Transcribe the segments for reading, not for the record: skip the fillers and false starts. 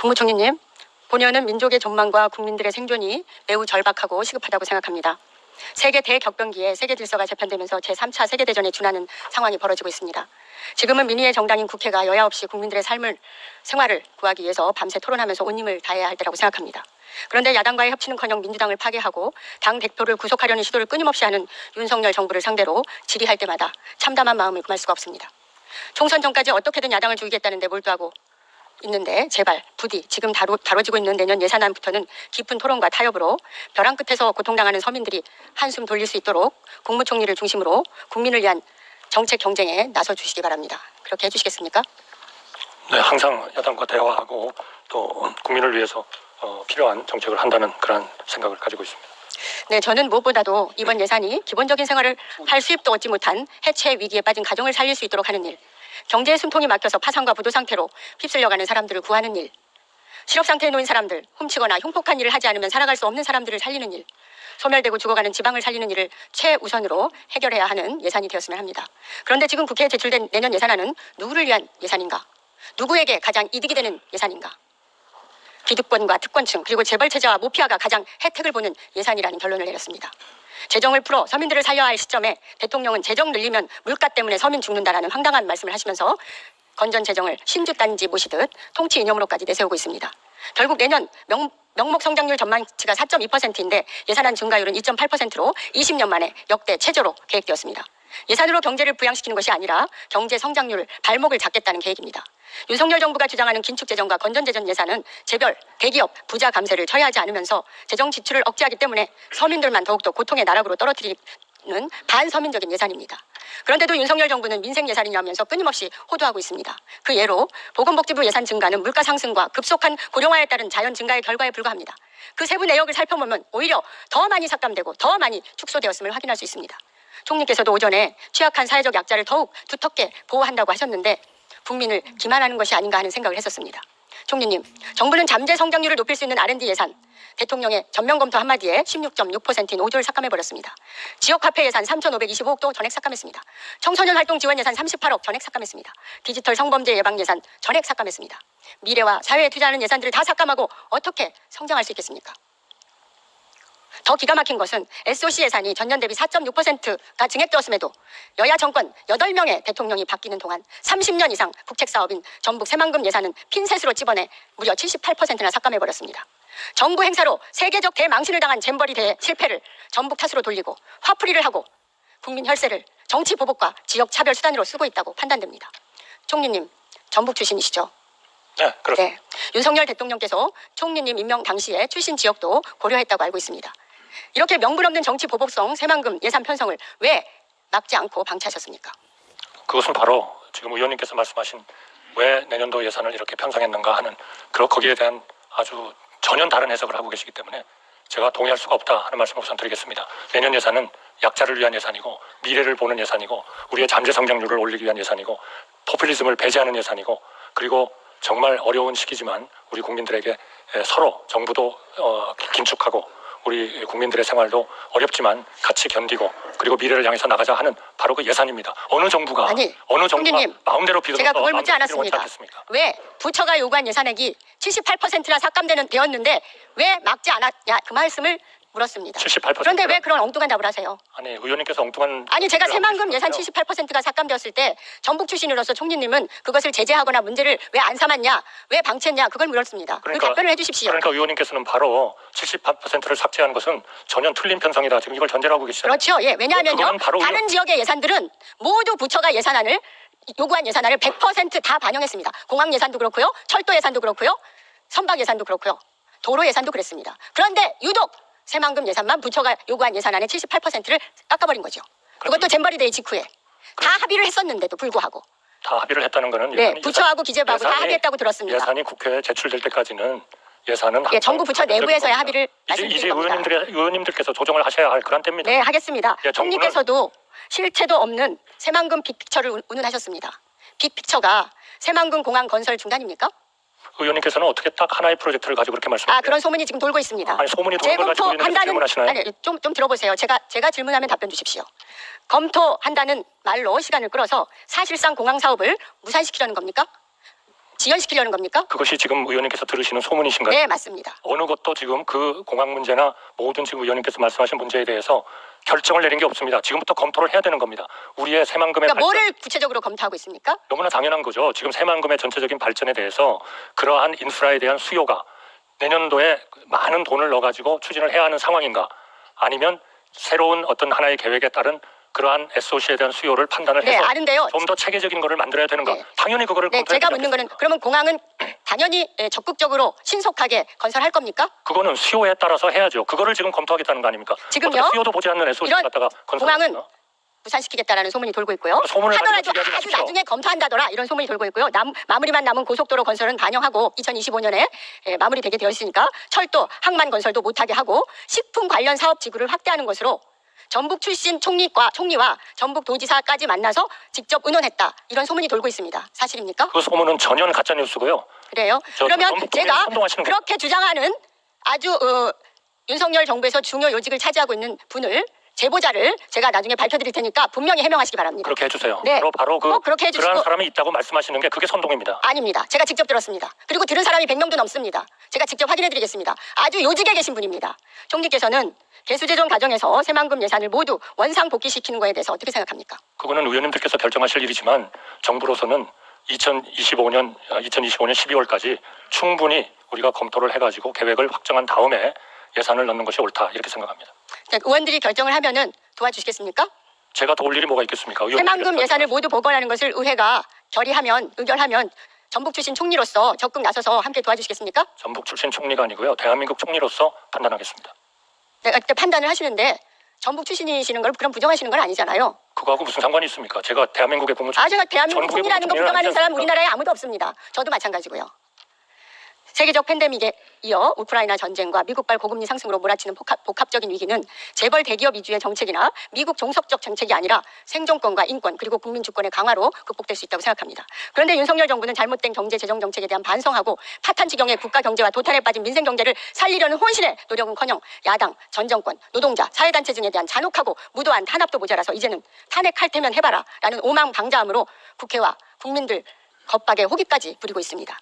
국무총리님, 본연은 민족의 전망과 국민들의 생존이 매우 절박하고 시급하다고 생각합니다. 세계 대격변기에 세계 질서가 재편되면서 제3차 세계대전에 준하는 상황이 벌어지고 있습니다. 지금은 민의의 정당인 국회가 여야 없이 국민들의 생활을 구하기 위해서 밤새 토론하면서 온 힘을 다해야 할 때라고 생각합니다. 그런데 야당과의 협치는커녕 민주당을 파괴하고 당 대표를 구속하려는 시도를 끊임없이 하는 윤석열 정부를 상대로 질의할 때마다 참담한 마음을 금할 수가 없습니다. 총선 전까지 어떻게든 야당을 죽이겠다는데 몰두하고 있는데 제발 부디 지금 다뤄지고 있는 내년 예산안부터는 깊은 토론과 타협으로 벼랑 끝에서 고통당하는 서민들이 한숨 돌릴 수 있도록 국무총리를 중심으로 국민을 위한 정책 경쟁에 나서 주시기 바랍니다. 그렇게 해주시겠습니까? 네, 항상 야당과 대화하고 또 국민을 위해서 필요한 정책을 한다는 그런 생각을 가지고 있습니다. 네, 저는 무엇보다도 이번 예산이 기본적인 생활을 할 수입도 얻지 못한 해체 위기에 빠진 가정을 살릴 수 있도록 하는 일, 경제의 숨통이 막혀서 파산과 부도 상태로 휩쓸려가는 사람들을 구하는 일, 실업 상태에 놓인 사람들, 훔치거나 흉폭한 일을 하지 않으면 살아갈 수 없는 사람들을 살리는 일, 소멸되고 죽어가는 지방을 살리는 일을 최우선으로 해결해야 하는 예산이 되었으면 합니다. 그런데 지금 국회에 제출된 내년 예산안은 누구를 위한 예산인가? 누구에게 가장 이득이 되는 예산인가? 기득권과 특권층 그리고 재벌체제와 모피아가 가장 혜택을 보는 예산이라는 결론을 내렸습니다. 재정을 풀어 서민들을 살려야 할 시점에 대통령은 재정 늘리면 물가 때문에 서민 죽는다라는 황당한 말씀을 하시면서 건전 재정을 신주단지 모시듯 통치 이념으로까지 내세우고 있습니다. 결국 내년 명목 성장률 전망치가 4.2%인데 예산안 증가율은 2.8%로 20년 만에 역대 최저로 계획되었습니다. 예산으로 경제를 부양시키는 것이 아니라 경제 성장률 발목을 잡겠다는 계획입니다. 윤석열 정부가 주장하는 긴축재정과 건전재정 예산은 재벌, 대기업, 부자 감세를 처리하지 않으면서 재정 지출을 억제하기 때문에 서민들만 더욱더 고통의 나락으로 떨어뜨리는 반서민적인 예산입니다. 그런데도 윤석열 정부는 민생 예산이냐면서 끊임없이 호도하고 있습니다. 그 예로 보건복지부 예산 증가는 물가 상승과 급속한 고령화에 따른 자연 증가의 결과에 불과합니다. 그 세부 내역을 살펴보면 오히려 더 많이 삭감되고 더 많이 축소되었음을 확인할 수 있습니다. 총리께서도 오전에 취약한 사회적 약자를 더욱 두텁게 보호한다고 하셨는데 국민을 기만하는 것이 아닌가 하는 생각을 했었습니다. 총리님, 정부는 잠재 성장률을 높일 수 있는 R&D 예산, 대통령의 전면 검토 한마디에 16.6%인 5조를 삭감해버렸습니다. 지역화폐 예산 3,525억도 전액 삭감했습니다. 청소년 활동 지원 예산 38억 전액 삭감했습니다. 디지털 성범죄 예방 예산 전액 삭감했습니다. 미래와 사회에 투자하는 예산들을 다 삭감하고 어떻게 성장할 수 있겠습니까? 더 기가 막힌 것은 SOC 예산이 전년 대비 4.6%가 증액되었음에도 여야 정권 8명의 대통령이 바뀌는 동안 30년 이상 국책사업인 전북 새만금 예산은 핀셋으로 찝어내 무려 78%나 삭감해버렸습니다. 정부 행사로 세계적 대망신을 당한 잼버리 대회 실패를 전북 탓으로 돌리고 화풀이를 하고 국민 혈세를 정치 보복과 지역 차별 수단으로 쓰고 있다고 판단됩니다. 총리님, 전북 출신이시죠? 네, 그렇습니다. 네, 윤석열 대통령께서 총리님 임명 당시에 출신 지역도 고려했다고 알고 있습니다. 이렇게 명분 없는 정치 보복성 새만금 예산 편성을 왜 막지 않고 방치하셨습니까? 그것은 바로 지금 의원님께서 말씀하신 왜 내년도 예산을 이렇게 편성했는가 하는 거기에 대한 아주 전혀 다른 해석을 하고 계시기 때문에 제가 동의할 수가 없다 하는 말씀을 우선 드리겠습니다. 내년 예산은 약자를 위한 예산이고 미래를 보는 예산이고 우리의 잠재 성장률을 올리기 위한 예산이고 포퓰리즘을 배제하는 예산이고 그리고 정말 어려운 시기지만 우리 국민들에게 서로 정부도 긴축하고 우리 국민들의 생활도 어렵지만 같이 견디고 그리고 미래를 향해서 나가자 하는 바로 그 예산입니다. 어느 정부가 총리님, 마음대로 비워서 제가 그걸 묻지 않았습니다. 왜 부처가 요구한 예산액이 78%나 삭감되는 되었는데 왜 막지 않았냐 그 말씀을 물었습니다. 78%. 그런데 왜 그런 엉뚱한 답을 하세요? 아니 의원님께서 엉뚱한 아니 제가 새만금 예산 78%가 삭감되었을 때 전북 출신으로서 총리님은 그것을 제재하거나 문제를 왜 안 삼았냐 왜 방치했냐 그걸 물었습니다. 그 답변을 해주십시오. 그러니까 의원님께서는 바로 78%를 삭제한 것은 전혀 틀린 편성이다. 지금 이걸 전제로 하고 계시잖아요. 그렇죠. 예, 왜냐하면요 다른 지역의 예산들은 모두 부처가 예산안을 요구한 예산안을 100% 다 반영했습니다. 공항 예산도 그렇고요, 철도 예산도 그렇고요, 선박 예산도 그렇고요, 도로 예산도 그랬습니다. 그런데 유독 새만금 예산만 부처가 요구한 예산안의 78%를 깎아버린 거죠. 그것도 잼버리 데이 직후에 다 합의를 했었는데도 불구하고. 다 합의를 했다는 거는 네, 부처하고 기재부하고 다 합의했다고 들었습니다. 예산이 국회에 제출될 때까지는 예산은 정부 부처 내부에서의 합의를 이제 의원님들께서 조정을 하셔야 할 그런 때입니다. 네, 하겠습니다. 총리께서도 실체도 없는 새만금 빅픽처를 운운하셨습니다. 빅픽처가 새만금 공항 건설 중단입니까? 의원님께서는 어떻게 딱 하나의 프로젝트를 가지고 그렇게 말씀하세요? 그런 소문이 지금 돌고 있습니다. 아니 소문이 도는 걸 가지고 의원님께서 질문하시나요? 아니 좀 들어보세요. 제가 질문하면 답변 주십시오. 검토한다는 말로 시간을 끌어서 사실상 공항 사업을 무산시키려는 겁니까? 지연시키려는 겁니까? 그것이 지금 의원님께서 들으시는 소문이신가요? 네, 맞습니다. 어느 것도 지금 그 공항 문제나 모든 지금 의원님께서 말씀하신 문제에 대해서 결정을 내린 게 없습니다. 지금부터 검토를 해야 되는 겁니다. 우리의 새만금의 그러니까 발전, 뭐를 구체적으로 검토하고 있습니까? 너무나 당연한 거죠. 지금 새만금의 전체적인 발전에 대해서 그러한 인프라에 대한 수요가 내년도에 많은 돈을 넣어가지고 추진을 해야 하는 상황인가, 아니면 새로운 어떤 하나의 계획에 따른 그러한 SOC에 대한 수요를 판단을 네, 해서 아는데요. 좀 더 체계적인 거를 만들어야 되는가. 네. 당연히 그거를 네, 검토해야 제가 되지 묻는 거는 않겠습니까? 그러면 공항은 당연히 적극적으로 신속하게 건설할 겁니까? 그거는 수요에 따라서 해야죠. 그거를 지금 검토하겠다는 거 아닙니까? 지금요? 어떻게 수요도 보지 않는 SOC 이런 갖다가 공항은 건설합니까? 무산시키겠다라는 소문이 돌고 있고요. 소문을 가지고 하더라도 얘기하지 아주 마십시오. 나중에 검토한다더라 이런 소문이 돌고 있고요. 마무리만 남은 고속도로 건설은 반영하고 2025년에 마무리되게 되어 있으니까 철도, 항만 건설도 못하게 하고 식품 관련 사업 지구를 확대하는 것으로 전북 출신 총리와 전북도지사까지 만나서 직접 의논했다. 이런 소문이 돌고 있습니다. 사실입니까? 그 소문은 전혀 가짜 뉴스고요. 그래요? 저 그러면 전북 국민을 제가 선동하시는 그렇게 주장하는 아주 윤석열 정부에서 중요 요직을 차지하고 있는 분을 제보자를 제가 나중에 밝혀드릴 테니까 분명히 해명하시기 바랍니다. 그렇게 해주세요. 네. 바로 그렇게 해주시고. 그러한 사람이 있다고 말씀하시는 게 그게 선동입니다. 아닙니다. 제가 직접 들었습니다. 그리고 들은 사람이 100명도 넘습니다. 제가 직접 확인해드리겠습니다. 아주 요직에 계신 분입니다. 총리께서는 개수재정 과정에서 새만금 예산을 모두 원상 복귀시키는 거에 대해서 어떻게 생각합니까? 그거는 의원님들께서 결정하실 일이지만 정부로서는 2025년 12월까지 충분히 우리가 검토를 해가지고 계획을 확정한 다음에 예산을 넣는 것이 옳다 이렇게 생각합니다. 의원들이 결정을 하면은 도와주시겠습니까? 제가 도울 일이 뭐가 있겠습니까? 새만금 예산을 모두 보건하는 것을 의회가 의결하면 전북 출신 총리로서 적극 나서서 함께 도와주시겠습니까? 전북 출신 총리가 아니고요. 대한민국 총리로서 판단하겠습니다. 네, 그때 판단을 하시는데 전북 출신이시는 걸 그럼 부정하시는 건 아니잖아요. 그거하고 무슨 상관이 있습니까? 제가 대한민국의 국무총리. 제가 대한민국 전국의 총리라는 거 국무총리는 부정하는 아니지 사람 않습니까? 우리나라에 아무도 없습니다. 저도 마찬가지고요. 세계적 팬데믹에 이어 우크라이나 전쟁과 미국발 고금리 상승으로 몰아치는 복합적인 위기는 재벌 대기업 위주의 정책이나 미국 종속적 정책이 아니라 생존권과 인권 그리고 국민 주권의 강화로 극복될 수 있다고 생각합니다. 그런데 윤석열 정부는 잘못된 경제 재정 정책에 대한 반성하고 파탄 지경의 국가 경제와 도탄에 빠진 민생 경제를 살리려는 혼신의 노력은커녕 야당, 전 정권, 노동자, 사회단체 등에 대한 잔혹하고 무도한 탄압도 모자라서 이제는 탄핵할 테면 해봐라 라는 오망방자함으로 국회와 국민들 겁박에 호기까지 부리고 있습니다.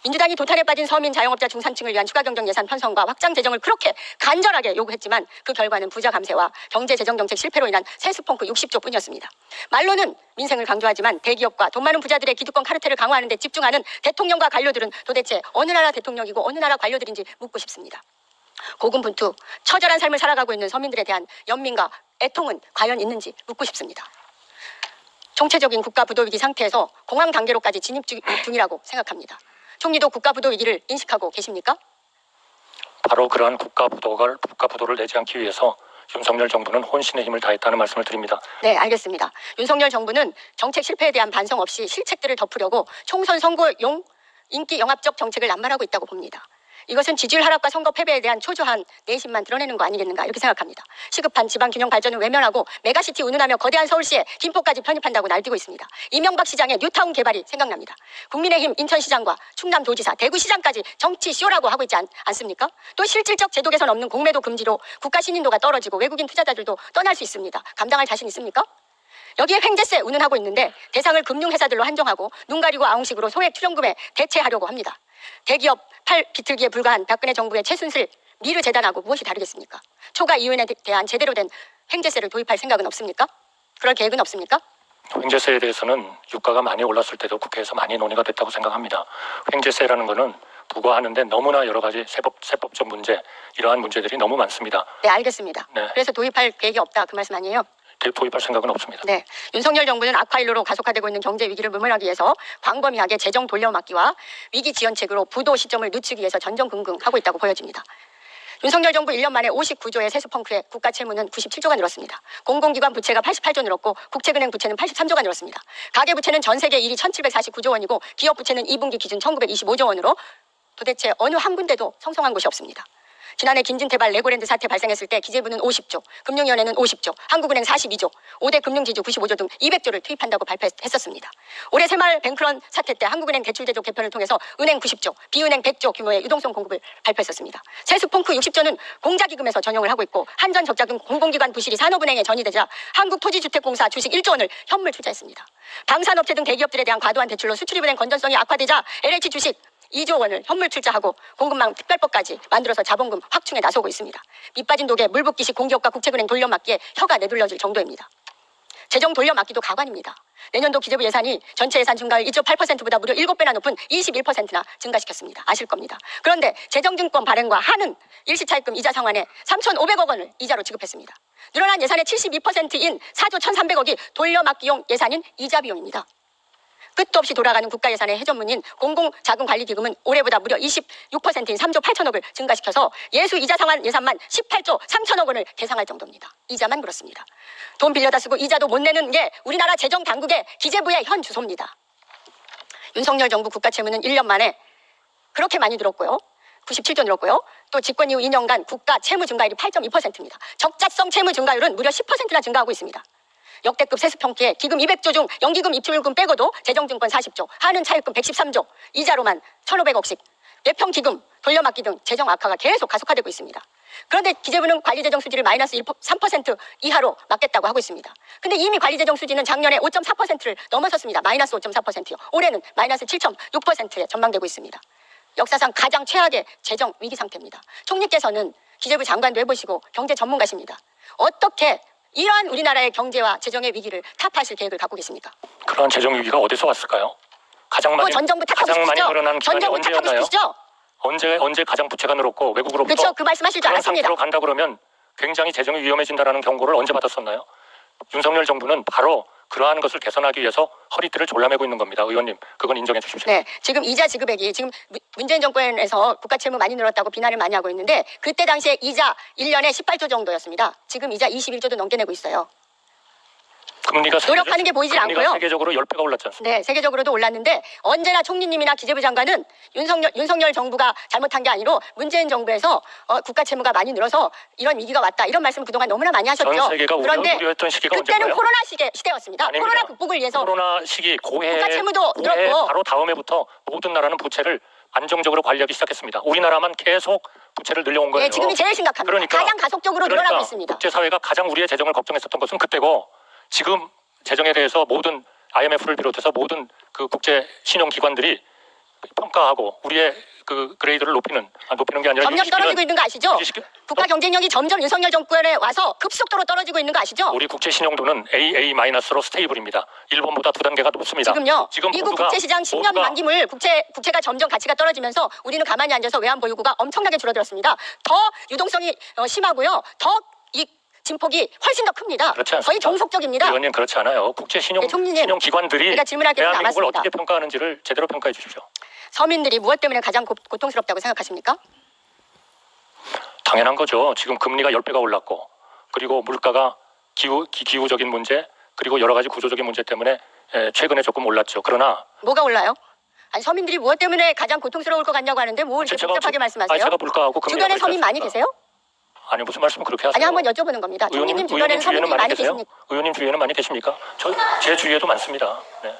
민주당이 도탄에 빠진 서민 자영업자 중산층을 위한 추가 경정 예산 편성과 확장 재정을 그렇게 간절하게 요구했지만 그 결과는 부자 감세와 경제 재정 정책 실패로 인한 세수펑크 60조 뿐이었습니다. 말로는 민생을 강조하지만 대기업과 돈 많은 부자들의 기득권 카르텔을 강화하는 데 집중하는 대통령과 관료들은 도대체 어느 나라 대통령이고 어느 나라 관료들인지 묻고 싶습니다. 고군분투, 처절한 삶을 살아가고 있는 서민들에 대한 연민과 애통은 과연 있는지 묻고 싶습니다. 총체적인 국가 부도 위기 상태에서 공황 단계로까지 진입 중이라고 생각합니다. 총리도 국가 부도 위기를 인식하고 계십니까? 바로 그러한 국가 부도를 내지 않기 위해서 윤석열 정부는 혼신의 힘을 다했다는 말씀을 드립니다. 네, 알겠습니다. 윤석열 정부는 정책 실패에 대한 반성 없이 실책들을 덮으려고 총선 선거용 인기 영합적 정책을 남발하고 있다고 봅니다. 이것은 지지율 하락과 선거 패배에 대한 초조한 내심만 드러내는 거 아니겠는가 이렇게 생각합니다. 시급한 지방균형 발전을 외면하고 메가시티 운운하며 거대한 서울시에 김포까지 편입한다고 날뛰고 있습니다. 이명박 시장의 뉴타운 개발이 생각납니다. 국민의힘 인천시장과 충남도지사, 대구시장까지 정치 쇼라고 하고 있지 않습니까? 또 실질적 제도 개선 없는 공매도 금지로 국가 신인도가 떨어지고 외국인 투자자들도 떠날 수 있습니다. 감당할 자신 있습니까? 여기에 횡재세 운운하고 있는데 대상을 금융회사들로 한정하고 눈 가리고 아웅식으로 소액 출연금에 대체하려고 합니다. 대기업 팔 비틀기에 불과한 박근혜 정부의 최순실 미르 재단하고 무엇이 다르겠습니까? 초과 이윤에 대한 제대로 된 횡재세를 도입할 생각은 없습니까? 그럴 계획은 없습니까? 횡재세에 대해서는 유가가 많이 올랐을 때도 국회에서 많이 논의가 됐다고 생각합니다. 횡재세라는 것은 부과하는데 너무나 여러 가지 세법적 문제, 이러한 문제들이 너무 많습니다. 네, 알겠습니다. 네. 그래서 도입할 계획이 없다 그 말씀 아니에요? 도입할 생각은 없습니다. 네, 윤석열 정부는 악화일로로 가속화되고 있는 경제 위기를 모면하기 위해서 광범위하게 재정 돌려막기와 위기 지연책으로 부도 시점을 늦추기 위해서 전전긍긍하고 있다고 보여집니다. 윤석열 정부 1년 만에 59조의 세수 펑크에 국가 채무는 97조가 늘었습니다. 공공기관 부채가 88조 늘었고 국책은행 부채는 83조가 늘었습니다. 가계부채는 전 세계 1위 1749조 원이고 기업 부채는 2분기 기준 1925조 원으로 도대체 어느 한 군데도 성성한 곳이 없습니다. 지난해 김진태발 레고랜드 사태 발생했을 때 기재부는 50조, 금융위원회는 50조, 한국은행 42조, 5대 금융지주 95조 등 200조를 투입한다고 발표했었습니다. 올해 새마을 뱅크런 사태 때 한국은행 대출대조 개편을 통해서 은행 90조, 비은행 100조 규모의 유동성 공급을 발표했었습니다. 세수펑크 60조는 공자기금에서 전용을 하고 있고 한전적자금 공공기관 부실이 산업은행에 전이되자 한국토지주택공사 주식 1조 원을 현물 투자했습니다. 방산업체 등 대기업들에 대한 과도한 대출로 수출입은행 건전성이 악화되자 LH 주식 2조 원을 현물 출자하고 공급망 특별법까지 만들어서 자본금 확충에 나서고 있습니다. 밑빠진 독에 물 붓기식 공기업과 국채은행 돌려막기에 혀가 내둘러질 정도입니다. 재정 돌려막기도 가관입니다. 내년도 기재부 예산이 전체 예산 증가율 2.8%보다 무려 7배나 높은 21%나 증가시켰습니다. 아실 겁니다. 그런데 재정증권 발행과 하는 일시차입금 이자 상환에 3,500억 원을 이자로 지급했습니다. 늘어난 예산의 72%인 4조 1,300억이 돌려막기용 예산인 이자 비용입니다. 끝도 없이 돌아가는 국가 예산의 해전문인 공공자금관리기금은 올해보다 무려 26%인 3조 8천억을 증가시켜서 예수 이자 상환 예산만 18조 3천억 원을 계상할 정도입니다. 이자만 그렇습니다. 돈 빌려다 쓰고 이자도 못 내는 게 우리나라 재정당국의 기재부의 현 주소입니다. 윤석열 정부 국가채무는 1년 만에 그렇게 많이 늘었고요. 97조 늘었고요. 또 집권 이후 2년간 국가 채무 증가율이 8.2%입니다. 적자성 채무 증가율은 무려 10%나 증가하고 있습니다. 역대급 세수평기에 기금 200조 중 연기금 입출금 빼고도 재정증권 40조, 하는 차입금 113조, 이자로만 1,500억씩, 예평기금, 돌려막기 등 재정 악화가 계속 가속화되고 있습니다. 그런데 기재부는 관리재정 수지를 마이너스 3% 이하로 막겠다고 하고 있습니다. 근데 이미 관리재정 수지는 작년에 5.4%를 넘어섰습니다. 마이너스 5.4%요. 올해는 마이너스 7.6%에 전망되고 있습니다. 역사상 가장 최악의 재정 위기 상태입니다. 총리께서는 기재부 장관도 해보시고 경제 전문가십니다. 어떻게 이러한 우리나라의 경제와 재정의 위기를 타파하실 계획을 갖고 계십니까? 그러한 재정 위기가 어디서 왔을까요? 가장 많이 전 정부 탓하고 가장 많이 싶으시죠? 늘어난 전 기간이 정부 탓하고 언제였나요? 싶으시죠? 언제 가장 부채가 늘었고 외국으로부터 그렇죠. 그 말씀하실 줄 그런 알았습니다. 상태로 간다 그러면 굉장히 재정이 위험해진다라는 경고를 언제 받았었나요? 윤석열 정부는 바로 그러한 것을 개선하기 위해서 허리띠를 졸라매고 있는 겁니다. 의원님, 그건 인정해 주십시오. 네, 지금 이자 지급액이 지금 문재인 정권에서 국가 채무 많이 늘었다고 비난을 많이 하고 있는데 그때 당시에 이자 1년에 18조 정도였습니다. 지금 이자 21조도 넘게 내고 있어요. 금리가 노력하는 게 보이질 금리가 않고요. 세계적으로 10배가 올랐지 않습니까? 네, 세계적으로도 올랐는데 언제나 총리님이나 기재부 장관은 윤석열 정부가 잘못한 게 아니고 문재인 정부에서 국가 채무가 많이 늘어서 이런 위기가 왔다. 이런 말씀 그동안 너무나 많이 하셨죠. 전 세계가 그런데 우려했던 시기가 그때는 언제인가요? 코로나 시대였습니다. 아닙니다. 코로나 극복을 위해서 코로나 시기 고해 국가 채무도 늘었고 바로 다음 해부터 모든 나라는 부채를 안정적으로 관리하기 시작했습니다. 우리나라만 계속 부채를 늘려온 거예요. 네, 지금이 제일 심각합니다. 그러니까, 가장 가속적으로 늘어나고 있습니다. 국제사회가 가장 우리의 재정을 걱정했었던 것은 그때고 지금 재정에 대해서 모든 IMF를 비롯해서 모든 그 국제 신용기관들이 평가하고 우리의 그 그레이드를 높이는 게 아니라 점점 떨어지고 있는 거 아시죠? 유지시키- 국가 경쟁력이 점점 윤석열 정권에 와서 급속도로 떨어지고 있는 거 아시죠? 우리 국제 신용도는 AA-로 스테이블입니다. 일본보다 2단계가 높습니다. 지금요. 지금 미국 모두가- 국제시장 10년 모두가- 만기물 국채가 점점 가치가 떨어지면서 우리는 가만히 앉아서 외환 보유고가 엄청나게 줄어들었습니다. 더 유동성이 심하고요. 더 이 진폭이 훨씬 더 큽니다. 그렇지 않습니다. 거의 종속적입니다. 의원님 그렇지 않아요. 국제 네, 총리님, 신용기관들이 제가 질문할 게 대한민국을 남았습니다. 어떻게 평가하는지를 제대로 평가해 주십시오. 서민들이 무엇 때문에 가장 고통스럽다고 생각하십니까? 당연한 거죠. 지금 금리가 10배가 올랐고 그리고 물가가 기후적인 문제 그리고 여러 가지 구조적인 문제 때문에 최근에 조금 올랐죠. 그러나 뭐가 올라요? 아니 서민들이 무엇 때문에 가장 고통스러울 것 같냐고 하는데 뭘 이렇게 복잡하게 말씀하세요? 제가 물가하고 금리가 주변에 그랬지 서민 많이 않습니까? 계세요? 아니 무슨 말씀을 그렇게 하세요? 아니 한번 여쭤보는 겁니다. 총리님 주변에는 서민들이 많이 계십니까? 의원님 주위에는 많이 계십니까? 제 주위에도 많습니다. 네.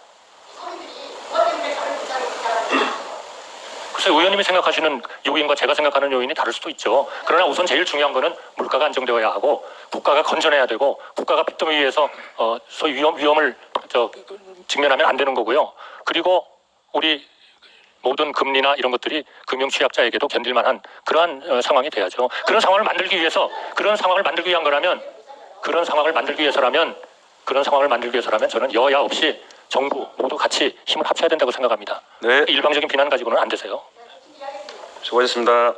글쎄 의원님이 생각하시는 요인과 제가 생각하는 요인이 다를 수도 있죠. 그러나 우선 제일 중요한 거는 물가가 안정되어야 하고 국가가 건전해야 되고 국가가 빚더미 위에서 소위 위험을 직면하면 안 되는 거고요. 그리고 우리 모든 금리나 이런 것들이 금융 취약자에게도 견딜만한 그러한 상황이 돼야죠. 그런 상황을 만들기 위해서 그런 상황을 만들기 위해서라면 저는 여야 없이 정부 모두 같이 힘을 합쳐야 된다고 생각합니다. 네, 일방적인 비난 가지고는 안 되세요. 수고하셨습니다.